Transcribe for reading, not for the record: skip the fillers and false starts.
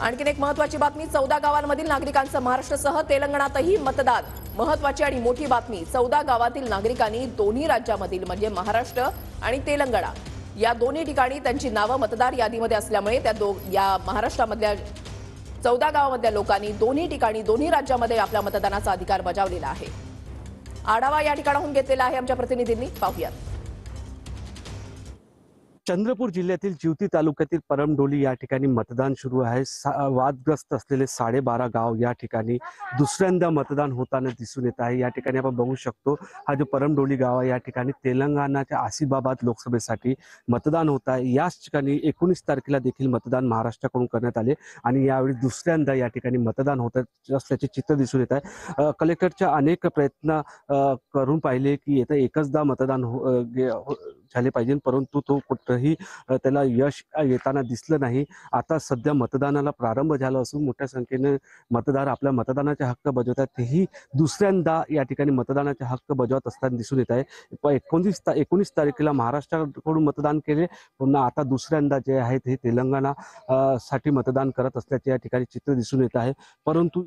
आणखीन एक महत्त्वाची बातमी, 14 गावांमधील नागरिकांचं महाराष्ट्रासह तेलंगणातही मतदान। महत्त्वाची आणि मोठी बातमी, 14 गावातील नागरिकांनी दोन्ही राज्यामधील म्हणजे महाराष्ट्र आणि तेलंगणा या दोन्ही ठिकाणी त्यांची नावं मतदार यादीमध्ये असल्यामुळे या महाराष्ट्रामधल्या 14 गावांमधल्या लोकांनी दोन्ही ठिकाणी दोन्ही राज्यामध्ये आपल्या मतदानाचा अधिकार बजावलेला आहे। आढावा या ठिकाणाहून घेतलेला आहे आमच्या प्रतिनिधींनी, पाहूयात। चंद्रपूर जिल्ह्यातील जिवती तालुक्यातील परमडोली या ठिकाणी मतदान सुरू आहे। वादग्रस्त असलेले 12.5 गाव या ठिकाणी दुसऱ्यांदा मतदान होताना दिसून येत आहे। या ठिकाणी आपण बघू शकतो, हा जो परमडोली गाव आहे या ठिकाणी तेलंगणाच्या आसिफाबाद लोकसभेसाठी मतदान होत आहे। याच ठिकाणी 19 तारखेला देखील मतदान महाराष्ट्राकडून करण्यात आले आणि यावेळी दुसऱ्यांदा या ठिकाणी मतदान होत असल्याचे चित्र दिसून येत आहे। कलेक्टरच्या अनेक प्रयत्न करून पाहिले की येत्या एकचदा मतदान झाले पाहिजे, परंतु तो कुठेही त्याला यश येताना दिसलं नाही। आता सध्या मतदानाला प्रारंभ झाला असून मोठ्या संख्येने मतदार आपल्या मतदानाचे हक्क बजावतात, तेही दुसऱ्यांदा या ठिकाणी मतदानाचे हक्क बजावत असताना दिसून येत आहे। 19 तारखेला महाराष्ट्राकडून मतदान केले, पुन्हा आता दुसऱ्यांदा जे आहे ते तेलंगणा साठी मतदान करत असल्याचे या ठिकाणी चित्र दिसून येत आहे। परंतु